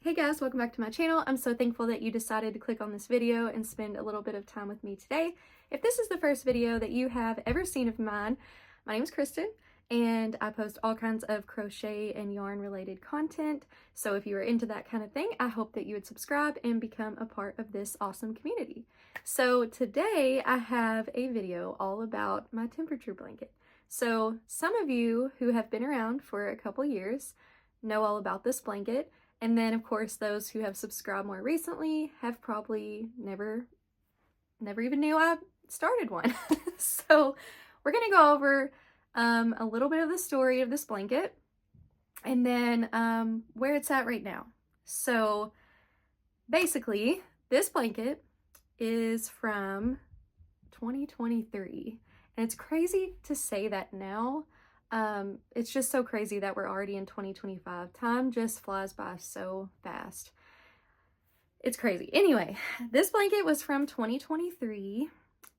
Hey guys, welcome back to my channel. I'm so thankful that you decided to click on this video and spend a little bit of time with me today. If this is the first video that you have ever seen of mine, my name is Kristen and I post all kinds of crochet and yarn related content. So if you are into that kind of thing, I hope that you would subscribe and become a part of this awesome community. So today I have a video all about my temperature blanket. So some of you who have been around for a couple years know all about this blanket. And then, of course, those who have subscribed more recently have probably never even knew I started one. So we're going to go over a little bit of the story of this blanket and then where it's at right now. So basically, this blanket is from 2023. And it's crazy to say that now. It's just so crazy that we're already in 2025. Time just flies by so fast. It's crazy. Anyway, this blanket was from 2023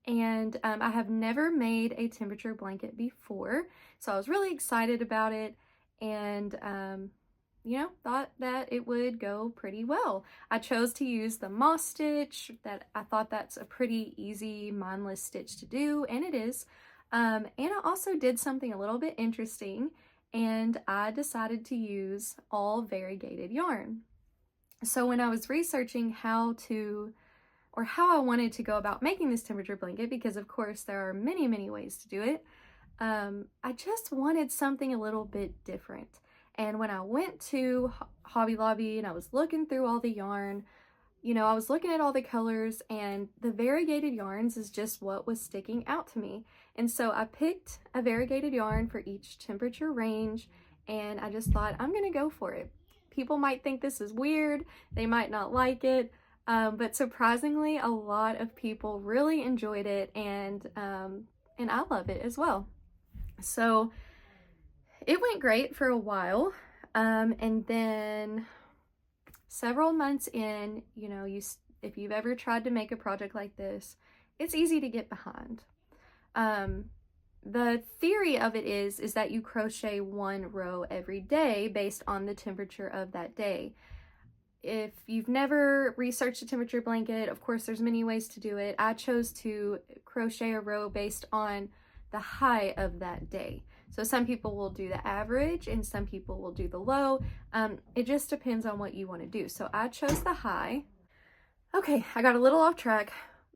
and I have never made a temperature blanket before. So I was really excited about it and, thought that it would go pretty well. I chose to use the moss stitch. I thought that's a pretty easy, mindless stitch to do, and it is. And I also did something a little bit interesting, and I decided to use all variegated yarn. So when I was researching how I wanted to go about making this temperature blanket, because of course there are many, many ways to do it, I just wanted something a little bit different. And when I went to Hobby Lobby and I was looking through all the yarn, I was looking at all the colors, and the variegated yarns is just what was sticking out to me. And so I picked a variegated yarn for each temperature range, and I just thought, I'm gonna go for it. People might think this is weird, they might not like it, but surprisingly, a lot of people really enjoyed it, and I love it as well. So it went great for a while, and then several months in, if you've ever tried to make a project like this, it's easy to get behind. The theory of it is that you crochet one row every day based on the temperature of that day. If you've never researched a temperature blanket, of course there's many ways to do it. I chose to crochet a row based on the high of that day. So some people will do the average and some people will do the low. It just depends on what you want to do. So I chose the high. Okay, I got a little off track.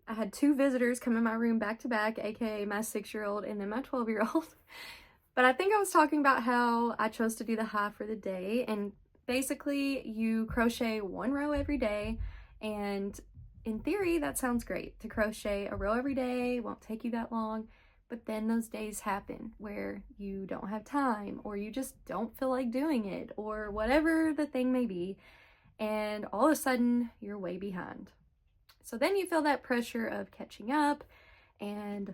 I had two visitors come in my room back to back, aka my 6-year-old and then my 12-year-old. But I think I was talking about how I chose to do the high for the day, and basically you crochet one row every day, and in theory that sounds great. To crochet a row every day won't take you that long, but then those days happen where you don't have time, or you just don't feel like doing it, or whatever the thing may be, and all of a sudden you're way behind. So then you feel that pressure of catching up and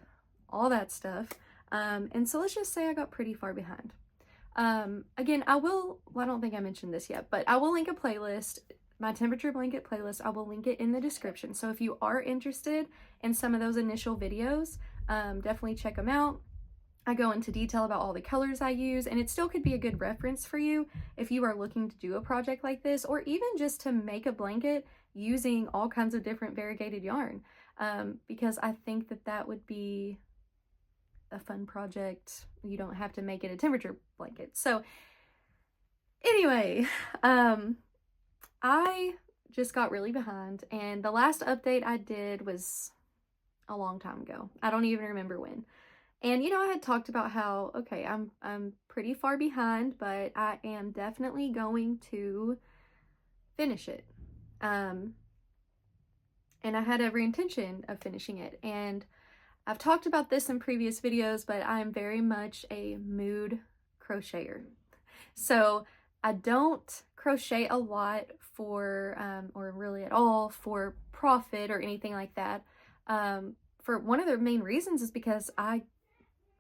all that stuff. And so let's just say I got pretty far behind. Again, I don't think I mentioned this yet, but I will link a playlist, my temperature blanket playlist. I will link it in the description. So if you are interested in some of those initial videos, definitely check them out. I go into detail about all the colors I use, and it still could be a good reference for you if you are looking to do a project like this, or even just to make a blanket using all kinds of different variegated yarn, because I think that would be a fun project. You don't have to make it a temperature blanket. So anyway, I just got really behind, and the last update I did was a long time ago. I don't even remember when. And I had talked about how, okay, I'm pretty far behind, but I am definitely going to finish it. And I had every intention of finishing it. And I've talked about this in previous videos, but I'm very much a mood crocheter. So I don't crochet a lot for, or really at all, for profit or anything like that. For one of the main reasons is because I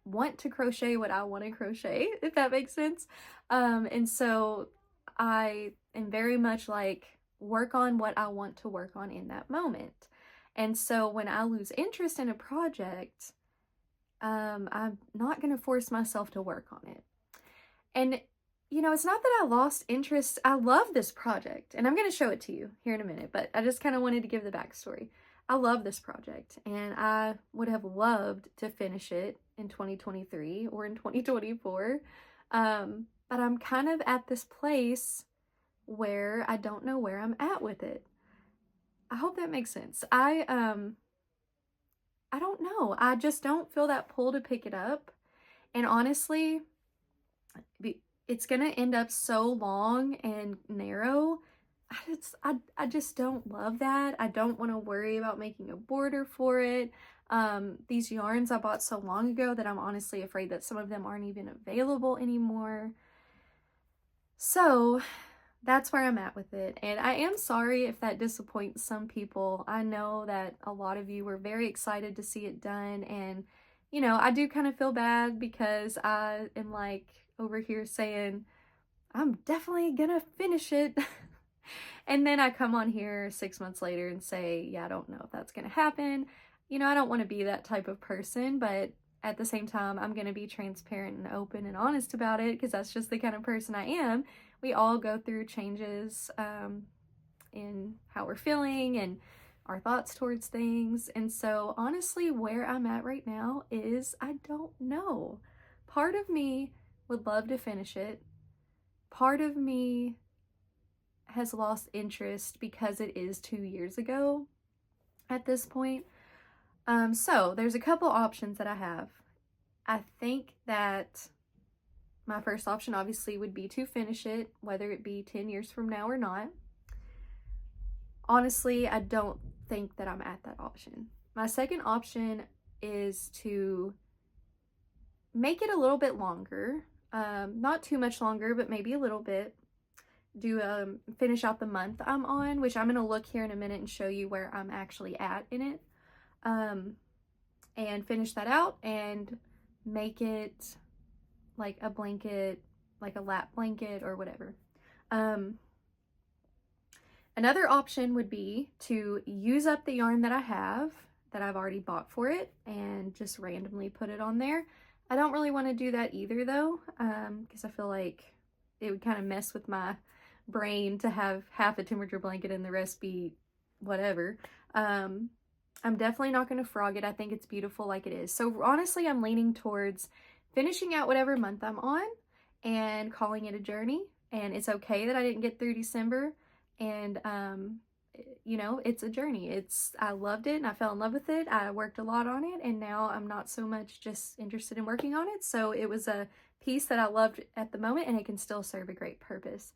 want to crochet what I want to crochet, if that makes sense. And so I am very much like, work on what I want to work on in that moment. And so when I lose interest in a project, I'm not going to force myself to work on it. And it's not that I lost interest. I love this project, and I'm going to show it to you here in a minute, but I just kind of wanted to give the backstory. I love this project, and I would have loved to finish it in 2023 or in 2024. But I'm kind of at this place where I don't know where I'm at with it. I hope that makes sense. I don't know. I just don't feel that pull to pick it up. And honestly, it's gonna end up so long and narrow. I just don't love that. I don't want to worry about making a border for it. These yarns I bought so long ago that I'm honestly afraid that some of them aren't even available anymore. So that's where I'm at with it. And I am sorry if that disappoints some people. I know that a lot of you were very excited to see it done. And, I do kind of feel bad because I am like over here saying, I'm definitely gonna finish it. And then I come on here 6 months later and say, yeah, I don't know if that's gonna happen. I don't want to be that type of person, but at the same time, I'm gonna be transparent and open and honest about it because that's just the kind of person I am. We all go through changes in how we're feeling and our thoughts towards things. And so honestly, where I'm at right now is I don't know. Part of me would love to finish it. Part of me has lost interest because it is 2 years ago at this point. So there's a couple options that I have. I think that my first option obviously would be to finish it, whether it be 10 years from now or not. Honestly, I don't think that I'm at that option. My second option is to make it a little bit longer, not too much longer, but maybe a little bit. Finish out the month I'm on, which I'm going to look here in a minute and show you where I'm actually at in it. And finish that out and make it like a blanket, like a lap blanket or whatever. Another option would be to use up the yarn that I have, that I've already bought for it, and just randomly put it on there. I don't really want to do that either though, because I feel like it would kind of mess with my brain to have half a temperature blanket and the rest be whatever. I'm definitely not going to frog it. I think it's beautiful like it is. So honestly, I'm leaning towards finishing out whatever month I'm on and calling it a journey. And it's okay that I didn't get through December. And, it's a journey. I loved it and I fell in love with it. I worked a lot on it and now I'm not so much just interested in working on it. So it was a piece that I loved at the moment and it can still serve a great purpose.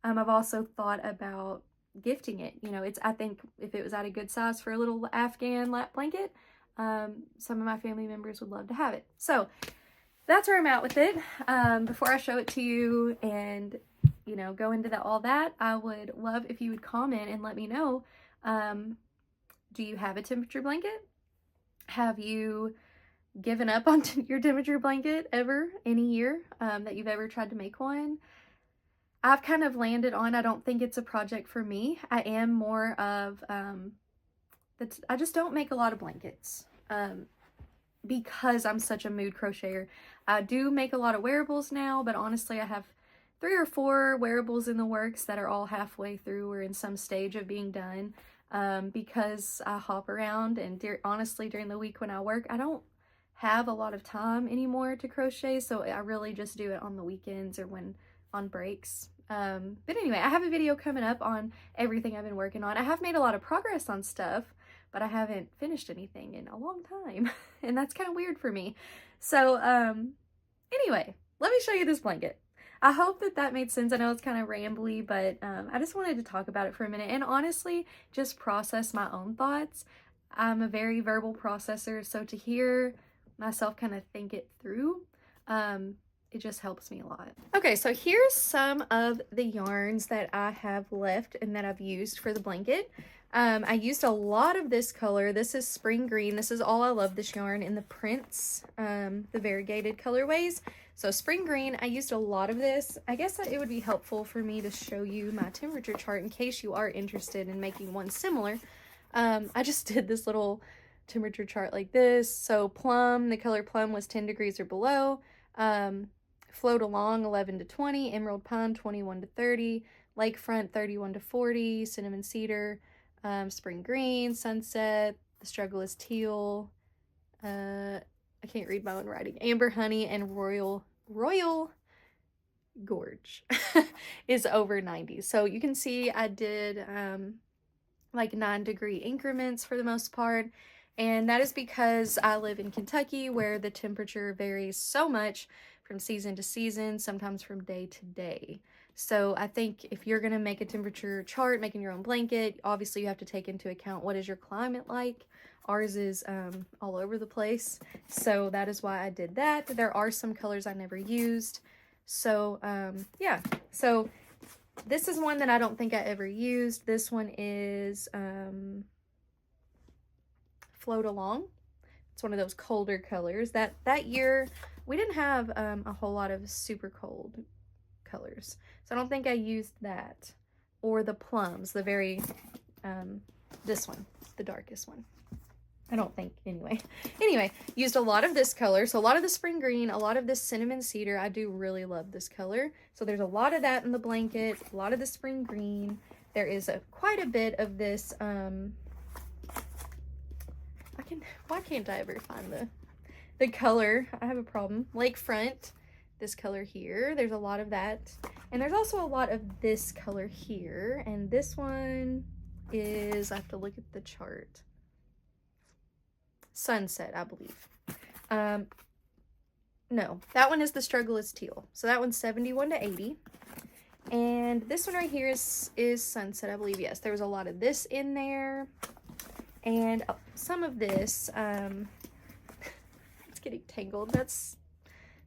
I've also thought about gifting it. I think if it was at a good size for a little Afghan lap blanket, some of my family members would love to have it. So that's where I'm at with it. Before I show it to you and, go into all that, I would love if you would comment and let me know, do you have a temperature blanket? Have you given up on your temperature blanket ever, any year, that you've ever tried to make one? I've kind of landed on, I don't think it's a project for me. I am more of, I just don't make a lot of blankets because I'm such a mood crocheter. I do make a lot of wearables now, but honestly, I have 3 or 4 wearables in the works that are all halfway through or in some stage of being done because I hop around and honestly, during the week when I work, I don't have a lot of time anymore to crochet, so I really just do it on the weekends or when on breaks. But anyway, I have a video coming up on everything I've been working on. I have made a lot of progress on stuff, but I haven't finished anything in a long time, and that's kind of weird for me. So anyway, let me show you this blanket. I hope that made sense. I know it's kind of rambly, but I just wanted to talk about it for a minute and honestly just process my own thoughts. I'm a very verbal processor, so to hear myself kind of think it through, it just helps me a lot. Okay, so here's some of the yarns that I have left and that I've used for the blanket. I used a lot of this color. This is spring green. This is all I love, this yarn in the prints, the variegated colorways. So spring green, I used a lot of this. I guess that it would be helpful for me to show you my temperature chart in case you are interested in making one similar. I just did this little temperature chart like this. So plum, the color plum was 10 degrees or below. Float Along 11 to 20, Emerald Pine 21 to 30, Lakefront 31 to 40, Cinnamon Cedar, Spring Green, Sunset, The Struggle is Teal, I can't read my own writing, Amber Honey, and Royal Gorge is over 90. So you can see I did like 9-degree increments for the most part. And that is because I live in Kentucky, where the temperature varies so much from season to season, sometimes from day to day. So I think if you're going to make a temperature chart, making your own blanket, obviously you have to take into account what is your climate like. Ours is all over the place. So that is why I did that. There are some colors I never used. So yeah, so this is one that I don't think I ever used. This one is Float Along. It's one of those colder colors. That year we didn't have a whole lot of super cold colors, so I don't think I used that. Or the plums, the very this one, the darkest one. I don't think, anyway. Anyway, used a lot of this color. So a lot of the spring green, a lot of this cinnamon cedar. I do really love this color. So there's a lot of that in the blanket, a lot of the spring green. There is quite a bit of this, why can't I ever find the color? I have a problem. Lakefront, this color here. There's a lot of that. And there's also a lot of this color here. And this one is, I have to look at the chart. Sunset, I believe. No, that one is The Struggle is Teal. So that one's 71 to 80. And this one right here is Sunset, I believe. Yes, there was a lot of this in there. And some of this, it's getting tangled. That's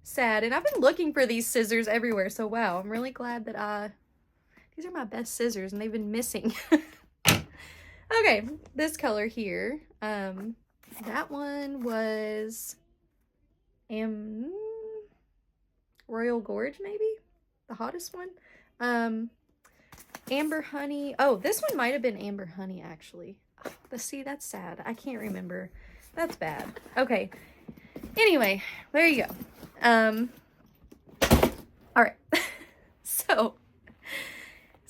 sad. And I've been looking for these scissors everywhere. So wow, I'm really glad that these are my best scissors and they've been missing. Okay, this color here, that one was Royal Gorge, maybe? The hottest one? Amber Honey. Oh, this one might have been Amber Honey, actually. Oh, see, that's sad. I can't remember. That's bad. Okay. Anyway, there you go. All right. So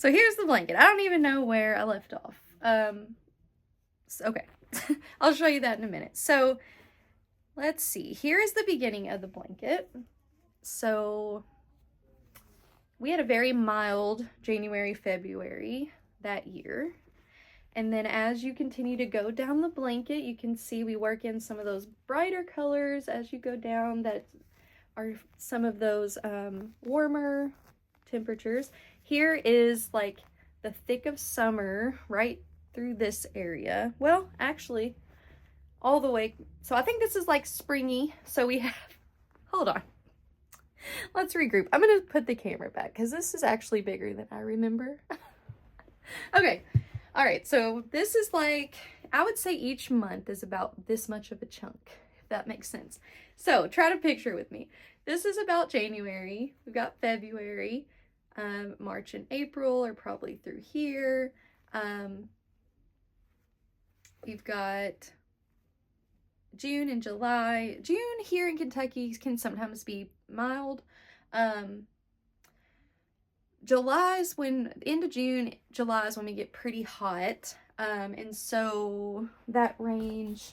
here's the blanket. I don't even know where I left off. Okay. I'll show you that in a minute. So let's see. Here is the beginning of the blanket. So we had a very mild January, February that year. And then as you continue to go down the blanket, you can see we work in some of those brighter colors as you go down that are some of those warmer temperatures. Here is like the thick of summer right through this area. Well, actually, all the way. So I think this is like springy. So we have, hold on. Let's regroup. I'm going to put the camera back because this is actually bigger than I remember. Okay. All right. So this is like, I would say each month is about this much of a chunk, if that makes sense. So try to picture with me. This is about January. We've got February, March and April are probably through here. We've got June and July. June here in Kentucky can sometimes be mild. July is when, end of June, July is when we get pretty hot. And so that range,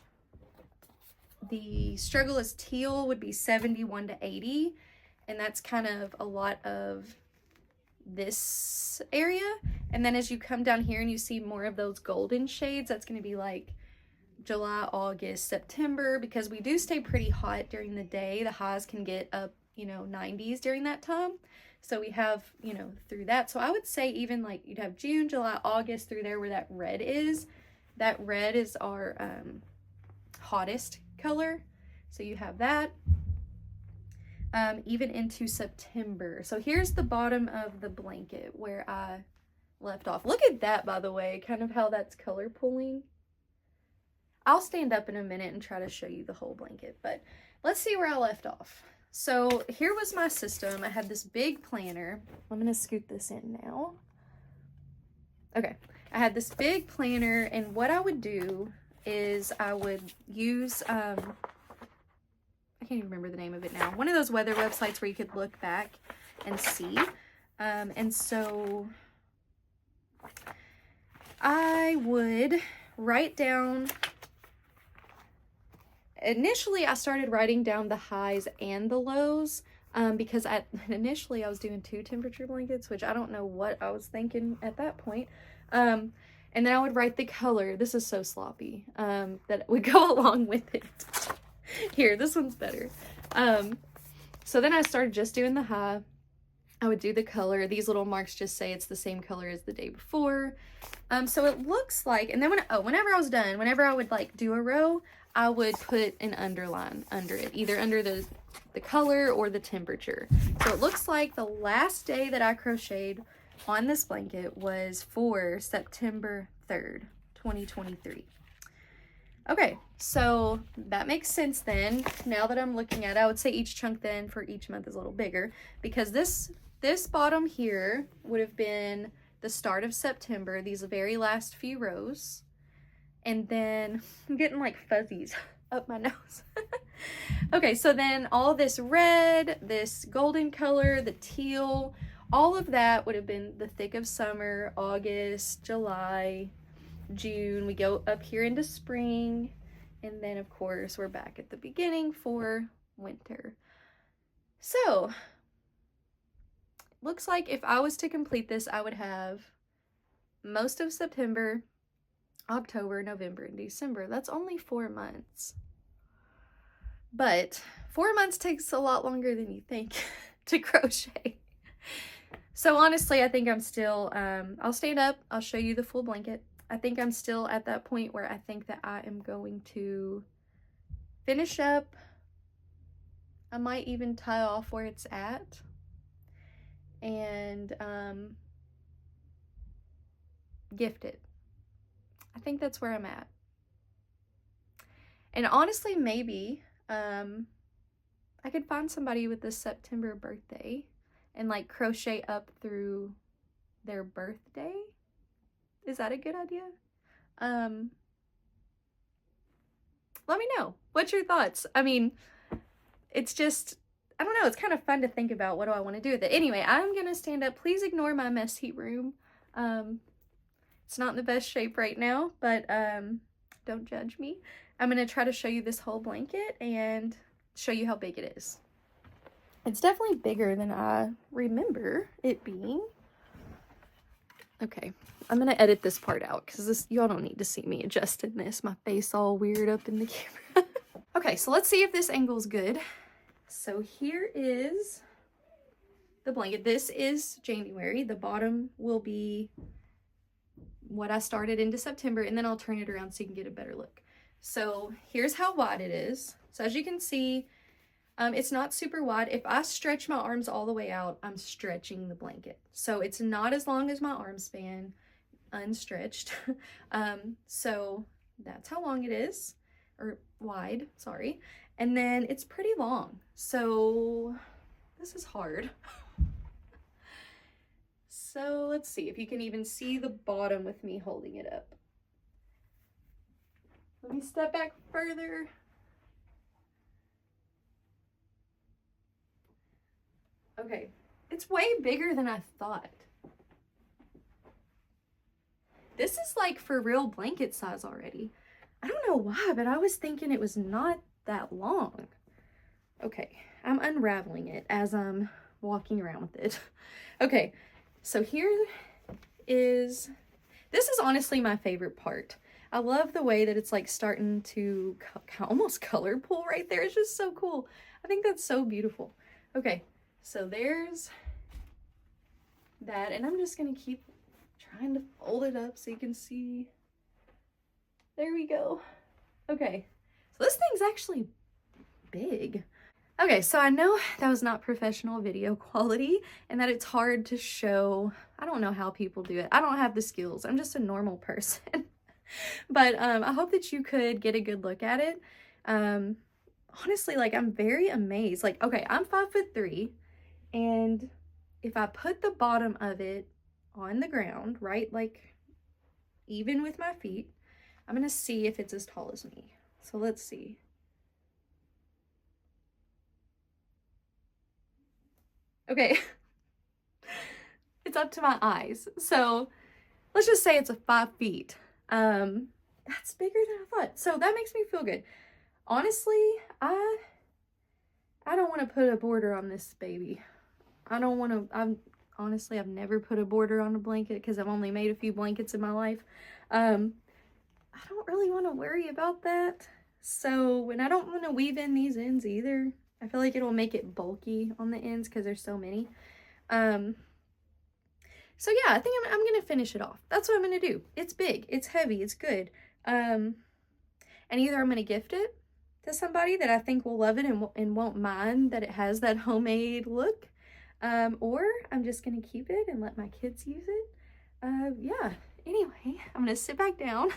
the Struggle is Teal would be 71 to 80. And that's kind of a lot of this area. And then as you come down here and you see more of those golden shades, that's going to be like July, August, September, because we do stay pretty hot during the day. The highs can get up, 90s during that time. So we have, through that. So I would say even like you'd have June, July, August through there where that red is. That red is our hottest color. So you have that. Even into September. So here's the bottom of the blanket where I left off. Look at that, by the way, kind of how that's color pulling. I'll stand up in a minute and try to show you the whole blanket, but let's see where I left off. So here was my system. I had this big planner. I'm going to scoot this in now. Okay. I had this big planner, and what I would do is I would use, I can't even remember the name of it now. One of those weather websites where you could look back and see. And so I would write down, initially I started writing down the highs and the lows, because initially I was doing 2 temperature blankets, which I don't know what I was thinking at that point. And then I would write the color. This is so sloppy, that would go along with it. Here, this one's better. So then I started just doing the high. I would do the color. These little marks just say it's the same color as the day before. So it looks like, and then whenever I was done, whenever I would like do a row, I would put an underline under it, either under the color or the temperature. So it looks like the last day that I crocheted on this blanket was for September 3rd, 2023. Okay, so that makes sense then. Now that I'm looking at it, I would say each chunk then for each month is a little bigger, because this bottom here would have been the start of September, these very last few rows. And then I'm getting like fuzzies up my nose. Okay, so then all this red, this golden color, the teal, all of that would have been the thick of summer, August, July, June. We go up here into spring, and then of course we're back at the beginning for winter. So looks like if I was to complete this, I would have most of September, October, November, and December. That's only 4 months. But 4 months takes a lot longer than you think to crochet. So honestly, I think I'm still, I'll stand up, I'll show you the full blanket. I think I'm still at that point where I think that I am going to finish up. I might even tie off where it's at. And gift it. I think that's where I'm at. And honestly, maybe I could find somebody with this September birthday and like crochet up through their birthday. Is that a good idea? Let me know. What's your thoughts? I mean, it's just, I don't know, it's kind of fun to think about what do I want to do with it. Anyway, I'm gonna stand up. Please ignore my messy room. It's not in the best shape right now, but don't judge me. I'm gonna try to show you this whole blanket and show you how big it is. It's definitely bigger than I remember it being. Okay, I'm gonna edit this part out because y'all don't need to see me adjusting this. My face all weird up in the camera. Okay, so let's see if this angle's good. So here is the blanket. This is January. The bottom will be what I started into September, and then I'll turn it around so you can get a better look. So here's how wide it is. So as you can see, it's not super wide. If I stretch my arms all the way out, I'm stretching the blanket. So it's not as long as my arm span, unstretched. So that's how long it is, or wide, sorry. And then it's pretty long. So this is hard. So let's see if you can even see the bottom with me holding it up. Let me step back further. Okay, it's way bigger than I thought. This is like for real blanket size already. I don't know why, but I was thinking it was not that long. Okay, I'm unraveling it as I'm walking around with it. Okay, so this is honestly my favorite part. I love the way that it's like starting to almost color pull right there. It's just so cool. I think that's so beautiful. Okay, so there's that, and I'm just gonna keep trying to fold it up so you can see. There we go. Okay, so this thing's actually big. Okay, so I know that was not professional video quality and that it's hard to show. I don't know how people do it. I don't have the skills. I'm just a normal person. But I hope that you could get a good look at it. Honestly, like, I'm very amazed. Like, okay, I'm 5'3", and if I put the bottom of it on the ground, right, like even with my feet, I'm gonna see if it's as tall as me. So let's see. Okay. It's up to my eyes. So let's just say it's a 5 feet. That's bigger than I thought. So that makes me feel good. Honestly, I don't want to put a border on this baby. I don't want to, honestly, I've never put a border on a blanket because I've only made a few blankets in my life. I don't really want to worry about that. So, and I don't want to weave in these ends either. I feel like it'll make it bulky on the ends because there's so many. So yeah, I think I'm gonna finish it off. That's what I'm gonna do. It's big, it's heavy, it's good. And either I'm gonna gift it to somebody that I think will love it and won't mind that it has that homemade look, or I'm just gonna keep it and let my kids use it. Yeah. Anyway, I'm gonna sit back down.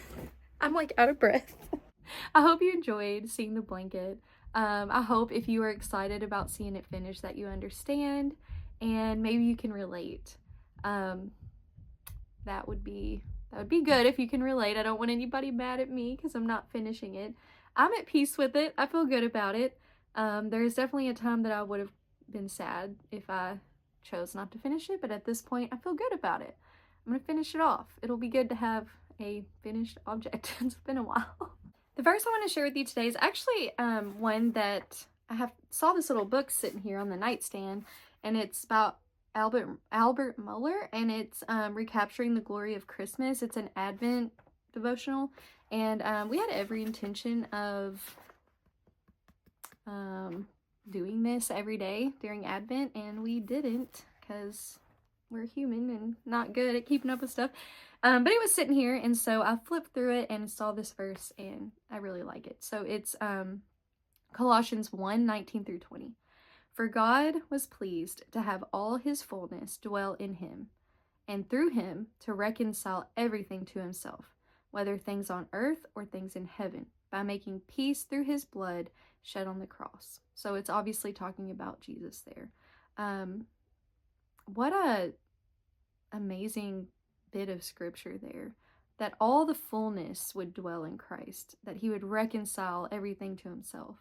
I'm like out of breath. I hope you enjoyed seeing the blanket. I hope if you are excited about seeing it finished that you understand and maybe you can relate. That would be good if you can relate. I don't want anybody mad at me because I'm not finishing it. I'm at peace with it. I feel good about it. There is definitely a time that I would have been sad if I chose not to finish it, but at this point I feel good about it. I'm gonna finish it off. It'll be good to have a finished object. It's been a while. The verse I want to share with you today is actually one that saw this little book sitting here on the nightstand, and it's about Albert Muller, and it's recapturing the glory of Christmas. It's an Advent devotional, and we had every intention of doing this every day during Advent, and we didn't because we're human and not good at keeping up with stuff. But it was sitting here, and so I flipped through it and saw this verse, and I really like it. So it's Colossians 1:19 through 20. For God was pleased to have all his fullness dwell in him, and through him to reconcile everything to himself, whether things on earth or things in heaven, by making peace through his blood shed on the cross. So it's obviously talking about Jesus there. What a amazing bit of scripture there, that all the fullness would dwell in Christ, that he would reconcile everything to himself,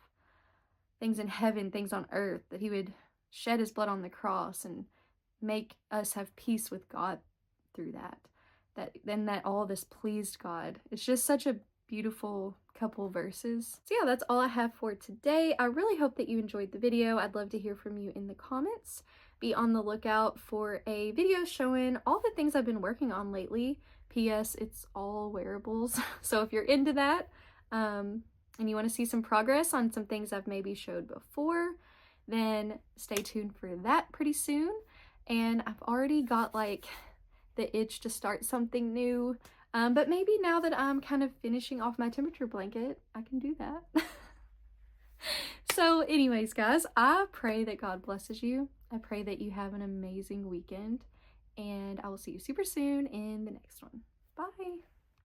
things in heaven, things on earth, that he would shed his blood on the cross and make us have peace with God through that all this pleased God. It's just such a beautiful couple verses. So yeah, that's all I have for today. I really hope that you enjoyed the video. I'd love to hear from you in the comments. Be on the lookout for a video showing all the things I've been working on lately. P.S. It's all wearables. So if you're into that, and you want to see some progress on some things I've maybe showed before, then stay tuned for that pretty soon. And I've already got like the itch to start something new. But maybe now that I'm kind of finishing off my temperature blanket, I can do that. So anyways, guys, I pray that God blesses you. I pray that you have an amazing weekend, and I will see you super soon in the next one. Bye.